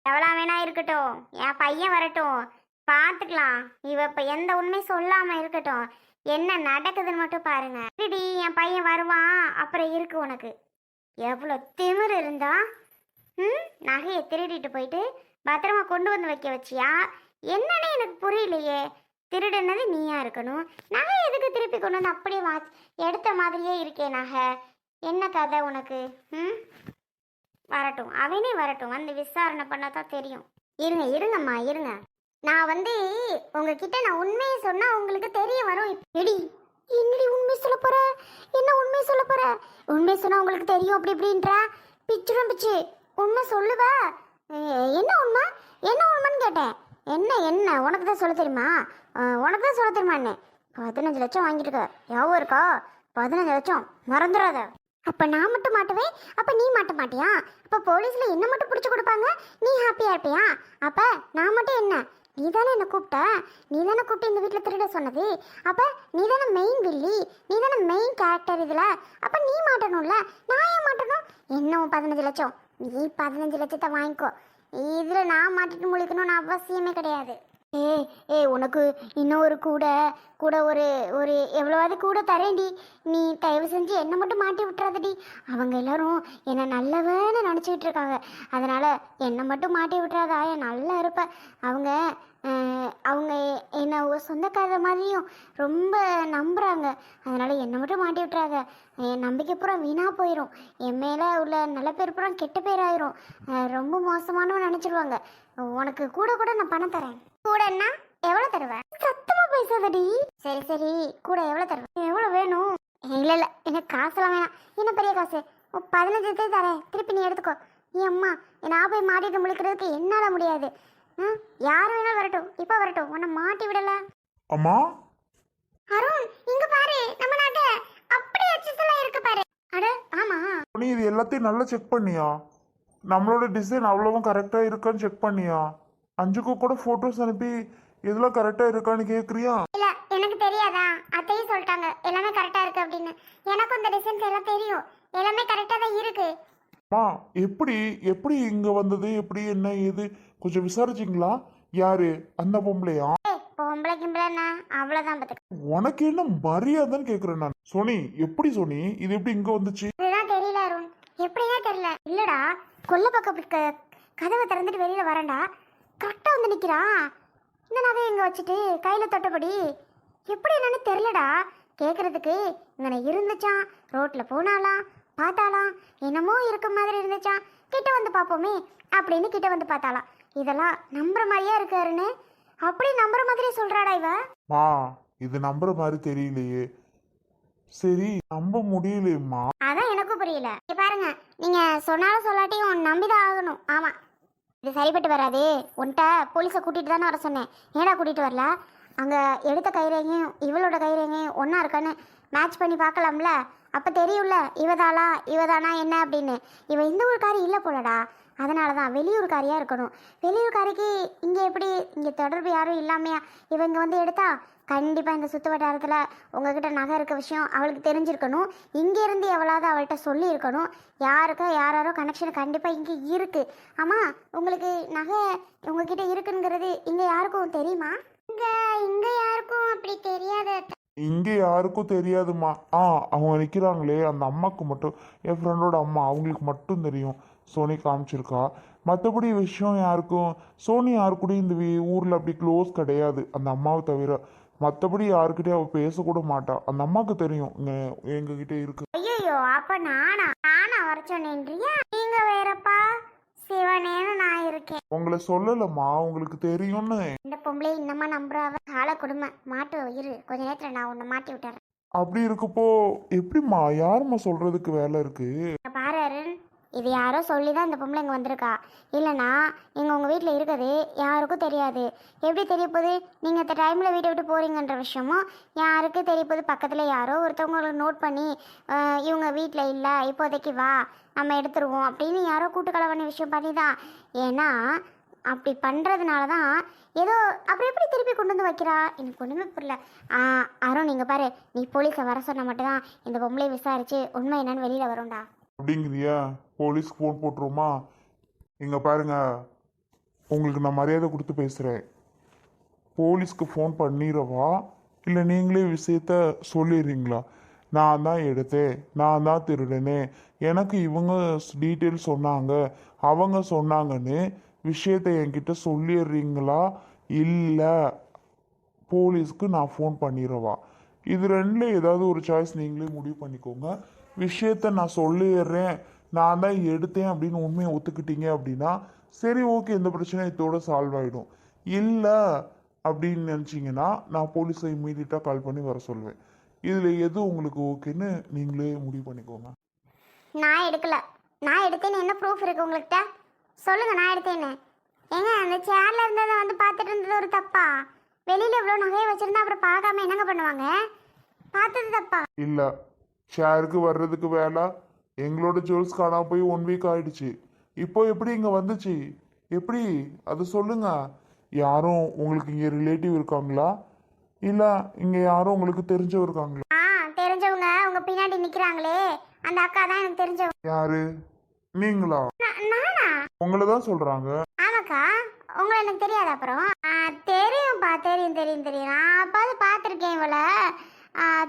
எவ்வளோ வேணா இருக்கட்டும், என் பையன் வரட்டும், பார்த்துக்கலாம். இவ இப்போ எந்த உண்மை சொல்லாமல் இருக்கட்டும். என்ன நடக்குதுன்னு மட்டும் பாருங்க. இப்படி என் பையன் வருவான், அப்புறம் இருக்கு உனக்கு. எவ்வளோ திமிரு இருந்தா நகையை திருடிட்டு போயிட்டு பத்திரமா கொண்டு வந்து வைக்க வச்சியா? என்னன்னு எனக்கு புரியலையே. திருடுனது நீயா இருக்கணும். நகை எதுக்கு திருப்பி கொண்டு வந்து அப்படியே எடுத்த மாதிரியே இருக்கே நகை. என்ன கதை உனக்கு? வரட்டும், அவனே வரட்டும், வந்து விசாரணை பண்ணாதான் தெரியும். இருங்க இருங்கம்மா இருங்க. நான் வந்து உங்ககிட்ட நான் உண்மையை சொன்னா உங்களுக்கு தெரிய வரும். எடி என்னடி உண்மை சொல்ல போற? என்ன உண்மை சொல்ல போற? உண்மை சொன்னா உங்களுக்கு தெரியும் அப்படி இப்படின்ற பிச்சுடும் பிச்சு. உண்மை சொல்லுவ? என்ன உண்மை? என்ன உண்மைன்னு கேட்டேன். என்ன என்ன உனக்கு தான் சொல்ல தெரியுமா? உனக்கு தான் சொல்ல தெரியுமா? என்ன 15 லட்சம் வாங்கிட்டுக்க யாவும் இருக்கா? 15 லட்சம் மறந்துடாத. அப்போ நான் மட்டும் மாட்டுவேன், அப்போ நீ மாட்ட மாட்டியா? அப்போ போலீஸில் என்ன மட்டும் பிடிச்சி கொடுப்பாங்க, நீ ஹாப்பியாக இருப்பியா? அப்போ நான் மட்டும் என்ன? நீ தானே என்னை கூப்பிட்ட, நீ தானே கூப்பிட்டு இந்த வீட்டில் திருட சொன்னது. அப்போ நீ தானே மெயின் வில்லி, நீ தானே மெயின் கேரக்டர் இதில். அப்போ நீ மாட்டணும்ல, நான் ஏன் மாட்டணும்? இன்னும் 15 லட்சம், நீ 15 லட்சத்தை வாங்கிக்கோ. இதில் நான் மாட்டிட்டு முழிக்கணும்னு அவசியமே கிடையாது. உனக்கு இன்னும் ஒரு கூட ஒரு ஒரு எவ்வளோவாது கூட தரேன்டி. நீ தயவு செஞ்சு என்னை மட்டும் மாட்டி விட்டுறாதடி. அவங்க எல்லாரும் என்னை நல்லவன்னு நினச்சிக்கிட்டு இருக்காங்க. அதனால் என்னை மட்டும் மாட்டி விட்டுறாதா, என் நல்லா இருப்பேன். அவங்க அவங்க என்னை சொந்தக்கார மாதிரியும் ரொம்ப நம்புகிறாங்க. அதனால் என்னை மட்டும் மாட்டி விட்டுறாங்க. என் நம்பிக்கை பூரா வீணாக போயிடும். என் மேலே உள்ள நல்ல பேர் பூரா கெட்ட பேர் ஆயிரும். ரொம்ப மோசமானவன்னு நினச்சிடுவாங்க. உனக்கு கூட நான் பணம் தரேன். கூடன்னா எவ்வளோ தருவேன்? சத்தமா பேசாதடி. சரி சரி, கூட எவ்வளோ தருவேன்? எவ்வளோ வேணும்? இல்லை எனக்கு காசுலாம் வேணாம். என்ன பெரிய காசு? 15 தரேன், திருப்பி நீ எடுத்துக்கோ. என் அம்மா நான் போய் மாட்டிட்டு முழிக்கிறதுக்கு என்னால் முடியாது. யாரும் வேணாலும் வரட்டும், இப்போ வரட்டும், உன்னை மாட்டி விடல. அம்மா அருண் இங்க பாரு, நம்ம நாட்டு அப்படி எல்லாம் இருக்கு பாரு. அட ஆமா, நீ இது எல்லாத்தையும் நல்லா செக் பண்ணியா? நம்மளோட டிசைன் அவ்வளவும் கரெக்டாக இருக்கான்னு செக் பண்ணியா? அஞ்சுக்கு கூட ஃபோட்டோஸ் அனுப்பி இதெல்லாம் கரெக்டாக இருக்கான்னு கேட்குறியா? இல்ல எனக்கு தெரியாதா? அத்தையும் சொல்லிட்டாங்க எல்லாமே கரெக்டா இருக்கு அப்படின்னு. எனக்கு இந்த டிசைன்ஸ் எல்லாம் தெரியும், எல்லாமே கரெக்டா தான் இருக்கு. அம்மா எப்படி எப்படி இங்கே வந்தது, எப்படி என்ன ஏது கொஞ்சம் விசாரிச்சிங்களா? யாரு அந்த பொம்பளையா? பொம்பளை கிம்பளைன்னா அவ்வளோதான் பார்த்துக்க. உனக்கு என்ன மரியாதைன்னு கேட்குறேன் நான். சோனி எப்படி சோனி இது எப்படி இங்கே வந்துச்சு? இதுதான் தெரியல அருண், எப்படின்னா தெரியல. இல்லடா கொல்ல பக்கம் கதவை திறந்துட்டு வெளியில வரேன்டா, கரெக்டாக வந்து நிற்கிறான். இந்த நகை எங்கே வச்சுட்டு கையில் தொட்டபடி. எப்படி என்னன்னு தெரிலடா. கேட்குறதுக்கு இங்கே இருந்துச்சான், ரோட்டில் போனாலாம் பார்த்தாலாம், என்னமோ இருக்க மாதிரி இருந்துச்சான். கிட்ட வந்து பார்ப்போமே அப்படின்னு கிட்ட வந்து பார்த்தாலாம். இதெல்லாம் நம்புற மாதிரியா இருக்காருன்னு அப்படி நம்புற மாதிரி சொல்றாடா இவ. மா இது நம்புற மாதிரி தெரியலையே. சரி நம்ப முடியலையம்மா. அதான் எனக்கும் புரியல. பாருங்க, நீங்க சொன்னாலும் சொல்லாட்டியும் நம்பிதான் ஆகணும். ஆமா இது சரிப்பட்டு வராது. உன்கிட்ட போலீஸை கூட்டிட்டு தானே வர சொன்னேன், ஏடா கூட்டிட்டு வரல? அங்க எடுத்த கைரேகையும் இவளோட கைரேகையும் ஒன்னா இருக்கான்னு மேட்ச் பண்ணி பார்க்கலாம்ல, அப்ப தெரியும்ல இவதானா என்ன அப்படின்னு. இவ இந்த ஊருக்காரி இல்லை போலடா, அதனால தான் வெளியூர்காரியா இருக்கணும். வெளியூர்காரிக்கு இங்கே எப்படி இங்கே தொடர்பு யாரும் இல்லாமையா இவ இங்கே வந்து எடுத்தா? கண்டிப்பாக இந்த சுற்று வட்டாரத்தில் உங்ககிட்ட நகை இருக்க விஷயம் அவளுக்கு தெரிஞ்சிருக்கணும். இங்கேருந்து எவ்வளோது அவள்கிட்ட சொல்லி இருக்கணும். யாரோ கனெக்ஷன் கண்டிப்பாக இங்கே இருக்குது. ஆமாம், உங்களுக்கு நகை உங்ககிட்ட இருக்குங்கிறது இங்கே யாருக்கும் தெரியுமா? இங்கே யாருக்கும் அப்படி தெரியாது. இங்கே யாருக்கும் தெரியாதுமா. அவங்க நிற்கிறாங்களே அந்த அம்மாவுக்கு மட்டும், என் ஃப்ரெண்டோட அம்மா, அவங்களுக்கு மட்டும் தெரியும். சோனி காமிச்சிருக்கா. மற்றபடி விஷயம் யாருக்கும், சோனி யாரு கூட இந்த ஊரில் அப்படி க்ளோஸ் கிடையாது அந்த அம்மாவை தவிர. மற்றபடி யாருக்கிட்டே அவள் பேசக்கூட மாட்டா. அந்த அம்மாவுக்கு தெரியும் எங்ககிட்ட இருக்கு. ஐயோ அப்ப நானா வர சொன்னேன்றியா? நீங்க வேறப்பா, சிவனேன்னு நான் இருக்கேன். உங்களை சொல்லலம்மா, உங்களுக்கு தெரியும்னு. இந்த பொம்பளை இன்னமா நம்புறாவ கால கொடுமை. மாட்டு இரு, கொஞ்ச நேரத்துல நான் உன்னை மாட்டி விட்டுறேன். அப்படி இருக்கப்போ எப்படிம்மா, யாரும்மா சொல்றதுக்கு வேலை இருக்கு? பாரு அருண், இது யாரோ சொல்லி தான் இந்த பொம்பளை இங்கே வந்திருக்கா. இல்லைனா இங்கே உங்கள் வீட்டில் இருக்கிறது யாருக்கும் தெரியாது. எப்படி தெரிய போகுது? நீங்கள் இந்த டைமில் வீட்டை விட்டு போகிறீங்கன்ற விஷயமும் யாருக்கு தெரிய போகுது? பக்கத்தில் யாரோ ஒருத்தவங்க நோட் பண்ணி இவங்க வீட்டில் இல்லை, இப்போதைக்கு வா நம்ம எடுத்துருவோம் அப்படின்னு யாரோ கூட்டுக்கலவான விஷயம் பண்ணி தான். ஏன்னா அப்படி பண்ணுறதுனால தான் ஏதோ அப்படி எப்படி திருப்பி கொண்டு வந்து வைக்கிறா, எனக்கு ஒன்றுமே புரியல. அருண் நீங்கள் பாரு, நீ போலீஸை வர சொன்னால் மட்டும்தான் இந்த பொம்பளையை விசாரித்து உண்மை என்னன்னு வெளியில் வரும்டா. அப்படிங்கிறியா? போலீஸ்க்கு ஃபோன் போட்டுருமா? இங்கே பாருங்க, உங்களுக்கு நான் மரியாதை கொடுத்து பேசுகிறேன். போலீஸ்க்கு ஃபோன் பண்ணிடவா இல்லை நீங்களே விஷயத்த சொல்லிடுறீங்களா? நான் தான் எடுத்தேன், நான் தான் திருடனே, எனக்கு இவங்க டீட்டெயில் சொன்னாங்க, அவங்க சொன்னாங்கன்னு விஷயத்தை என்கிட்ட சொல்லிடுறீங்களா இல்லை போலீஸ்க்கு நான் ஃபோன் பண்ணிடவா? இது ரெண்டில் ஏதாவது ஒரு சாய்ஸ் நீங்களே முடிவு பண்ணிக்கோங்க. விஷயத்த நான் சொல்லிடுறேன், நான் தான் எடுத்தேன் அப்படின்னு உண்மையை ஒத்துக்கிட்டீங்க அப்படின்னா சரி ஓகே, இந்த பிரச்சனை இதோட சால்வ் ஆகிடும். இல்லை அப்படின்னு நினச்சிங்கன்னா நான் போலீஸை இம்மீடியட்டாக கால் பண்ணி வர சொல்லுவேன். இதில் எது உங்களுக்கு ஓகேன்னு நீங்களே முடிவு பண்ணிக்கோங்க. நான் எடுக்கல. நான் எடுத்தேன்னு என்ன ப்ரூஃப் இருக்கு உங்கள்கிட்ட? சொல்லுங்க, நான் எடுத்தேன்னு. ஏங்க அந்த சேர்ல இருந்ததை வந்து பார்த்துட்டு இருந்தது ஒரு தப்பா? வெளியில இவ்வளோ நகையை வச்சிருந்தா அப்புறம் பார்க்காம என்னங்க பண்ணுவாங்க? பார்த்தது தப்பா? இல்லை, ஷேருக்கு வர்றதுக்கு வேலை, எங்களோட ஜுவல்ஸ் காணாம போய் 1 வீக் ஆயிடுச்சு. இப்போ எப்படி இங்கே வந்துச்சு? எப்படி அது சொல்லுங்க. யாரும் உங்களுக்கு இங்கே ரிலேட்டிவ் இருக்காங்களா இல்லை இங்கே யாரும் உங்களுக்கு தெரிஞ்சவங்க இருக்காங்களா? தெரிஞ்சவங்க உங்க பின்னாடி நிக்கிறாங்களே, அந்த அக்கா தான் எனக்கு தெரிஞ்சவங்க. யாரு? நீங்களா? நானா? உங்களை தான் சொல்கிறாங்க. ஆமாக்கா, உங்களை எனக்கு தெரியாது. அப்புறம் தெரியும்ப்பா, தெரியும் தெரியும் தெரியும். நான் அப்பாவது பார்த்துருக்கேன் இவளை.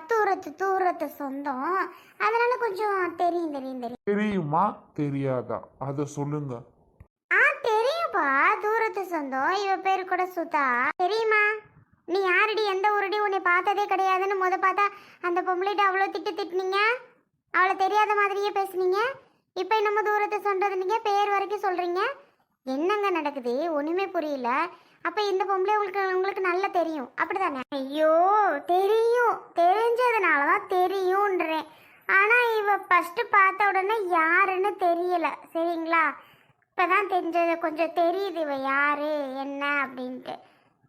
தூரத்து சொந்தம், அதனால கொஞ்சம் தெரியும் தெரியும் தெரியும். தெரியுமா தெரியாதா அதை சொல்லுங்க. தெரியும்ப்பா, தூரத்து சொந்தம். இவ பேரு கூட சுதா. தெரியுமா? நீ யாரடி, எந்த ஊரடி, உன்னை பார்த்ததே கிடையாதுன்னு பார்த்தா அந்த பொம்பளைட்ட அவ்வளோ திட்டுனீங்க. அவளை தெரியாத மாதிரியே பேசுனீங்க. இப்போ என்னமோ தூரத்தை சொல்றதுனீங்க, பேர் வரைக்கும் சொல்றீங்க. என்னங்க நடக்குது? ஒண்ணுமே புரியல. அப்ப இந்த பொம்பளை உங்களுக்கு நல்லா தெரியும் அப்படிதானே? ஐயோ, தெரியும், தெரிஞ்சதுனால தான் தெரியும்ன்றேன். ஆனா இவ ஃபர்ஸ்ட் பார்த்த உடனே யாருன்னு தெரியல, சரிங்களா? இப்பதான் தெரிஞ்சது, கொஞ்சம் தெரியுது இவ யாரு என்ன அப்படின்ட்டு.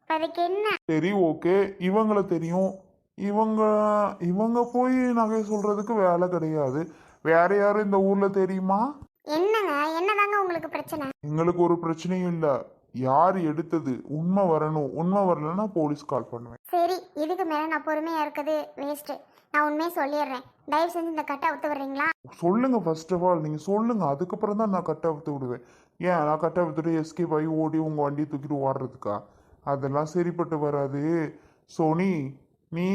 இப்ப அதுக்கு என்ன? சரி ஓகே, இவங்களை தெரியும். இவங்க இவங்க போய் நகை சொல்றதுக்கு வேலை கிடையாது. வேற யாரும் இந்த ஊர்ல தெரியுமா? என்னங்க, என்னதாங்க உங்களுக்கு பிரச்சனை? எங்களுக்கு ஒரு பிரச்சனையும் இல்லை. யார் எடுத்தது உண்மை வரணும். உண்மை வரலன்னா போலீஸ் கால் பண்ணுவேன். சரி, இதுக்கு மேல நான் பொறுமையா இருக்குது வேஸ்ட். நான் உண்மையை சொல்லிடுறேன். தயவு செஞ்சு இந்த கட்டை ஒத்து வர்றீங்களா? சொல்லுங்க, ஃபர்ஸ்ட் ஆஃப் ஆல் நீங்க சொல்லுங்க, அதுக்கப்புறம் தான் நான் கட்டை விட்டு விடுவேன். ஏன் நான் கட்டை விட்டுட்டு எஸ்கேப் ஆகி ஓடி உங்க வண்டியை தூக்கிட்டு ஓடுறதுக்கா? அதெல்லாம் சரிப்பட்டு வராது. சோனி, நீ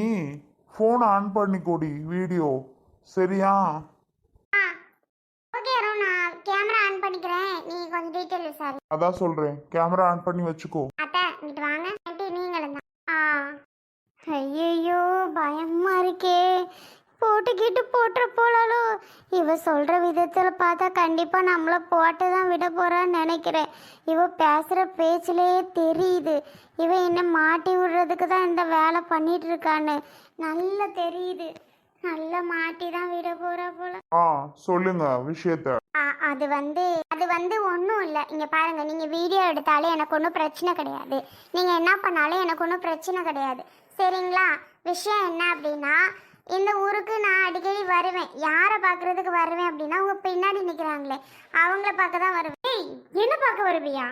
ஃபோனை ஆன் பண்ணிக்கோடி, வீடியோ சரியா? ஓகே அருண், நான் கேமரா ஆன் பண்ணிக்கிறேன். நீ கொஞ்சம் டீட்டெயில் விசாரி. அதான் சொல்றேன், கேமரா ஆன் பண்ணி வச்சுக்கோ. அத்தை இங்கிட்டு வாங்க. ஆண்டி நீங்களும் தான். ஐயோ, பயமா இருக்கே. போட்டுக்கிட்டு போட்டுற போலாலோ. இவ சொல்ற விதத்துல பார்த்தா கண்டிப்பா நம்மள போட்டு தான் விட போறான்னு நினைக்கிறேன். இவ பேசுற பேச்சிலே தெரியுது இவ என்ன மாட்டி விடுறதுக்கு தான் இந்த வேலை பண்ணிட்டு இருக்கான்னு. நல்லா தெரியுது. நல்லா மாட்டி தான் விட போறா போல. சொல்லுங்க விஷயத்த. அது வந்து ஒன்றும் இல்லை. இங்கே பாருங்க, நீங்கள் வீடியோ எடுத்தாலே எனக்கு ஒன்றும் பிரச்சனை கிடையாது. நீங்கள் என்ன பண்ணாலும் எனக்கு ஒன்றும் பிரச்சனை கிடையாது, சரிங்களா? விஷயம் என்ன அப்படின்னா, இந்த ஊருக்கு நான் அடிக்கடி வருவேன். யாரை பார்க்கறதுக்கு வருவேன் அப்படின்னா, உங்கள் பின்னாடி நிற்கிறாங்களே அவங்கள பார்க்க தான் வருவேன். ஏய், என்ன பார்க்க வருவியா?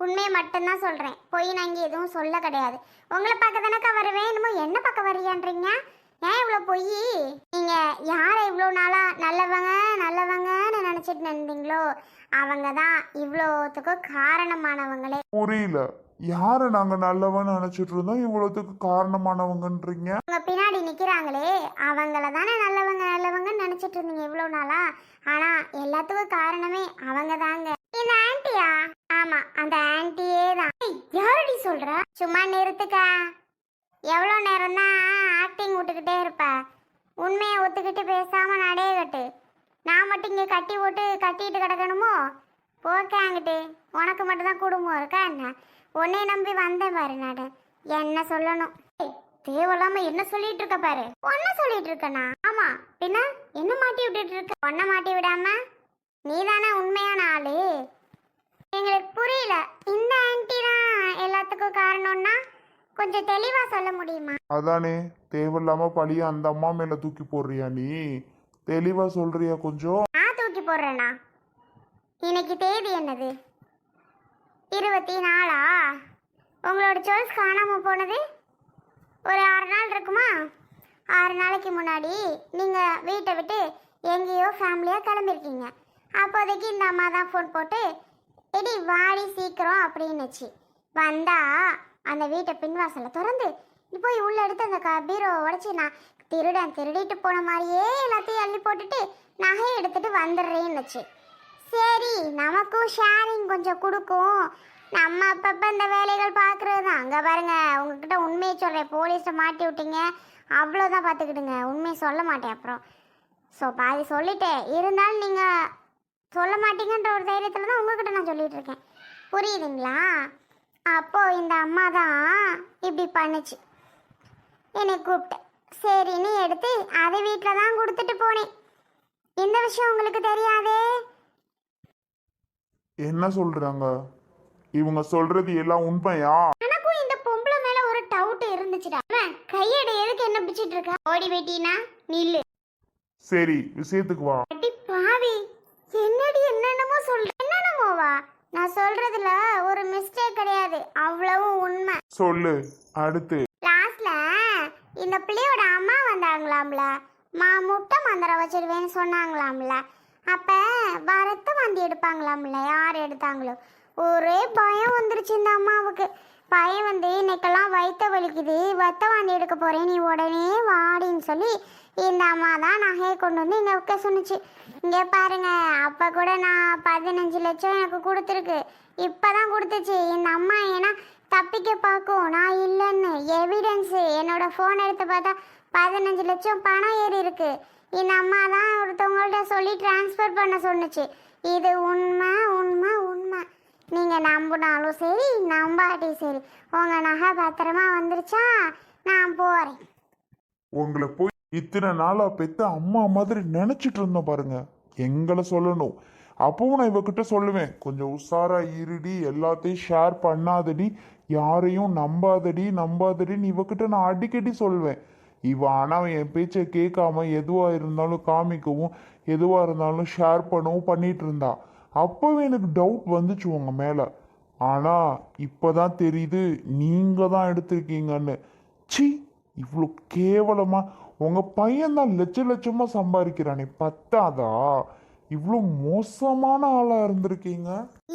உண்மையை மட்டும்தான் சொல்கிறேன், போய் நான் இங்கே எதுவும் சொல்ல கிடையாது. உங்களை பார்க்க தானக்கா வருவேன். என்னமோ என்ன பார்க்க வரியான்றீங்க? ஏன் இவ்வளோ பொய்? நீங்கள் யாரை இவ்வளோ நாளாக நல்லவங்கன்னு நினச்சிட்டு இருந்தீங்களோ அவங்க தான் இவ்வளோத்துக்கும் காரணமானவங்களே. புரியல, யாரை நாங்க நல்லவன்னு நினைச்சிட்டு இருந்தோம் இவ்வளவுக்கு காரணமானவங்கன்றீங்க? உங்க பின்னாடி நிக்கிறாங்களே அவங்கள தானே நல்லவங்கன்னு நினைச்சிட்டு இருந்தீங்க இவ்வளோ நாளா. ஆனா எல்லாத்துக்கும் காரணமே அவங்க தாங்க. இந்த ஆன்ட்டியா? ஆமா, அந்த ஆன்ட்டியே தான். யாரடி சொல்ற? சும்மா நிறுத்துக்கா. எவ்வளோ நேரம் தான் ஆக்டிங் விட்டுக்கிட்டே இருப்ப? உண்மையை ஒத்துக்கிட்டு பேசாம நடைய கட்டு. நான் மட்டும் இங்கே கட்டிட்டு கிடக்கணுமோ? போக்காங்கிட்டு உனக்கு மட்டும்தான் குடும்பம் இருக்கா என்ன? உன்னை நம்பி வந்தேன் பாரு நாடு. என்ன சொல்லணும்? தேவையில்லாம என்ன சொல்லிட்டு இருக்க பாரு. ஒன்ன சொல்லிட்டு இருக்கனா? ஆமா, பின்ன என்ன மாட்டி விட்டுட்டு இருக்க? ஒன்ன மாட்டி விடாம நீ தானே உண்மையான ஆளு. எங்களுக்கு புரியல. இந்த ஆன்ட்டி தான் எல்லாத்துக்கும் காரணம்னா கொஞ்சம் தெளிவா சொல்ல முடியுமா? அதானே, தேவையில்லாம பழிய அந்த அம்மா மேல தூக்கி போடுறியா? நீ தெளிவா சொல்றியா கொஞ்சம்? நான் தூக்கி போடுறேனா? இன்னைக்கு தேதி என்னது? 24. உங்களோட ஜுவல்ஸ் காணாம போனது ஒரு 6 நாள் இருக்குமா? 6 நாளைக்கு முன்னாடி நீங்க வீட்டை விட்டு எங்கேயோ ஃபேமிலியா கிளம்பிருக்கீங்க. அப்போதைக்கு இந்த அம்மா தான் ஃபோன் போட்டு, எடி வாடி சீக்கிரம் அப்படின்னுச்சு. வந்தா அந்த வீட்டை பின்வாசலை திறந்து நீ போய் உள்ள எடுத்து அந்த பீரோவை உடைச்சி நான் திருடிட்டு போன மாதிரியே எல்லாத்தையும் அள்ளி போட்டுட்டு நகையை எடுத்துட்டு வந்துடுறேன்னுச்சு. சரி நமக்கும் ஷேரிங் கொஞ்சம் கொடுக்கும், நம்ம அப்பப்போ இந்த வேலைகள் பார்க்குறது தான். அங்கே பாருங்க உங்ககிட்ட உண்மையை சொல்கிறேன், போலீஸை மாட்டி விட்டீங்க அவ்வளோதான், பார்த்துக்கிடுங்க. உண்மையை சொல்ல மாட்டேன் அப்புறம். ஸோ பாதி சொல்லிட்டேன், இருந்தாலும் நீங்கள் சொல்ல மாட்டீங்கன்ற ஒரு தைரியத்தில் தான் உங்ககிட்ட நான் சொல்லிட்டு இருக்கேன், புரியுதுங்களா? அப்போது இந்த அம்மா தான் இப்படி பண்ணுச்சு. என்னை கூப்பிட்டேன், சரின்னு எடுத்து அதை வீட்டில் தான் கொடுத்துட்டு போனேன். இந்த விஷயம் உங்களுக்கு தெரியாதே? என்ன சொல்றாங்க இவங்க? சொல்றது எல்லாம் உண்மையா? எனக்கும் இந்த பொம்பளை மேல ஒரு டவுட் இருந்துச்சுடா. கையட எதுக்கு என்ன பிடிச்சிட்டு இருக்க? ஓடி வெட்டினா நில்லு. சரி விஷயத்துக்கு வா. அடி பாவி, என்னடி என்னென்னமோ சொல்ற? என்னென்னமோவா? நான் சொல்றதுல ஒரு மிஸ்டேக் கிடையாது, அவ்வளவும் உண்மை. சொல்லு அடுத்து. லாஸ்ட்ல இந்த பிள்ளையோட அம்மா வந்தாங்களாம்ல, முட்டை மந்திரம் வச்சிருவேன்னு சொன்னாங்களாம்ல. அப்ப ரத்த வாந்தி எடுப்பாங்களாம்ல, யார் எடுத்தாங்களோ. ஒரே பயம் வந்துருச்சு இந்த அம்மாவுக்கு. பயம் வந்து இன்னைக்கெல்லாம் வயிற்ற வலிக்குது, ரத்த வாந்தி எடுக்க போறேன், நீ உடனே வாடின்னு சொல்லி இந்த அம்மா தான் நகையை கொண்டு வந்து இங்கே வைக்க சொன்னிச்சு. இங்கே பாருங்க, அப்போ கூட நான் 15 லட்சம் எனக்கு கொடுத்துருக்கு, இப்போதான் கொடுத்துச்சு இந்த அம்மா. ஏன்னா தப்பிக்க பார்க்கும் நான் இல்லைன்னு எவிடன்ஸு, என்னோட ஃபோன் எடுத்து பார்த்தா 15 லட்சம் பணம் ஏறி இருக்கு. இந்த அம்மா தான் ஒருத்தவங்கள்ட்ட சொல்லி டிரான்ஸ்ஃபர் பண்ண சொன்னுச்சு. இது உண்மை உண்மை உண்மை. நீங்கள் நம்பினாலும் சரி நம்பாட்டி சரி, உங்கள் நகை பத்திரமா வந்துருச்சா? நான் போகிறேன். உங்களை போய் இத்தனை நாளா பெத்த அம்மா மாதிரி நினைச்சிட்டு இருந்தோம் பாருங்க, எங்களை சொல்லணும். அப்பவும் நான் இவகிட்ட சொல்லுவேன், கொஞ்சம் உஷாரா இருடி, எல்லாத்தையும் ஷேர் பண்ணாதடி, யாரையும் நம்பாதடின்னு இவகிட்ட நான் அடிக்கடி சொல்வேன். இவ ஆனால் என் பேச்சை கேட்காம எதுவாக இருந்தாலும் காமிக்கவும் எதுவாக இருந்தாலும் ஷேர் பண்ணவும் பண்ணிட்டு இருந்தா. அப்போவே எனக்கு டவுட் வந்துச்சு உங்க மேலே. ஆனால் இப்போதான் தெரியுது நீங்கள் தான் எடுத்திருக்கீங்கன்னு. சி, இவ்வளோ கேவலமாக உங்கள் பையன்தான் லட்சமாக சம்பாதிக்கிறானே, பத்தாதா? இவ்வளோ மோசமான ஆளாக இருந்திருக்கீங்க.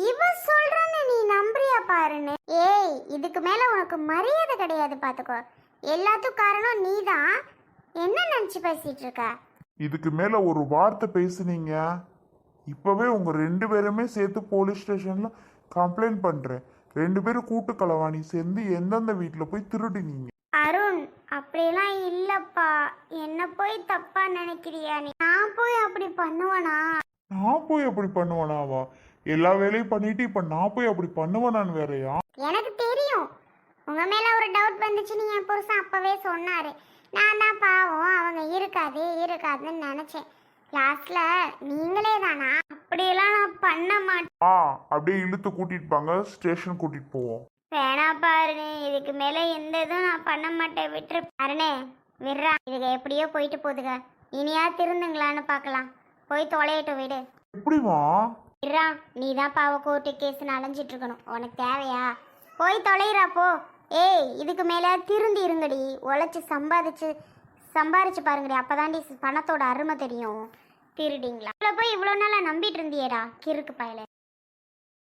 இவன் சொல்றானே நீ நம்புறியா பாருன்னு. ஏய், இதுக்கு மேல உனக்கு மரியாதை கிடையாது பாத்துக்கோ. எல்லாத்துக்கும் காரணம் நீதான். என்ன நினைச்சு பேசிட்டு இருக்க? இதுக்கு மேலே ஒரு வார்த்தை பேசுனீங்க, இப்போவே உங்கள் 2 பேருமே சேர்த்து போலீஸ் ஸ்டேஷனில் கம்ப்ளைண்ட் பண்ணுறேன். 2 பேரும் கூட்டு களவாணி சேர்ந்து எந்தெந்த வீட்டில் போய் திருடினீங்க? அருண், அப்படியெல்லாம் இல்லப்பா, என்ன போய் தப்பா நினைக்கிறியா நீ? நான் போய் அப்படி பண்ணுவேனா? நான் போய் அப்படி பண்ணுவேனாவா? எல்லா வேலையும் பண்ணிட்டு இப்போ நான் போய் அப்படி பண்ணுவேனான்னு வேறையா? எனக்கு தெரியும் உங்க மேல ஒரு டவுட் வந்துச்சுன்னு என் புருஷன் அப்பவே சொன்னாரு. நான் தான் பாவம் அவங்க இருக்காதுன்னு நினைச்சேன். லாஸ்ட்ல நீங்களே தானா? அப்படியெல்லாம் நான் பண்ண மாட்டேன். அப்படியே இழுத்து கூட்டிட்டு பாங்க, ஸ்டேஷன் கூட்டிட்டு போவோம். வேணா பாருங்க, இதுக்கு மேல எந்த இதுவும் நான் பண்ண மாட்டேன், விட்டுரு. பாருனே விடுறா, இதுக்கு எப்படியோ போயிட்டு போகுதுங்க, இனியா திருந்துங்களான்னு பார்க்கலாம். போய் தொலையட்டும் விடு. எப்படிமா? விடுறா, நீ தான் பாவ கோர்ட்டு கேஸ்ன்னு அலைஞ்சிட்டு இருக்கணும், உனக்கு தேவையா? போய் தொலைகிறா போ. ஏய், இதுக்கு மேல திருந்தி இருங்கடி, உழைச்சி சம்பாரிச்சு பாருங்கடி, அப்பதாண்டி பணத்தோட அருமை தெரியும். திருடிங்களா போய் இவ்வளோ நாளா நம்பிட்டு இருந்தியேடா கிறுக்கு பயல.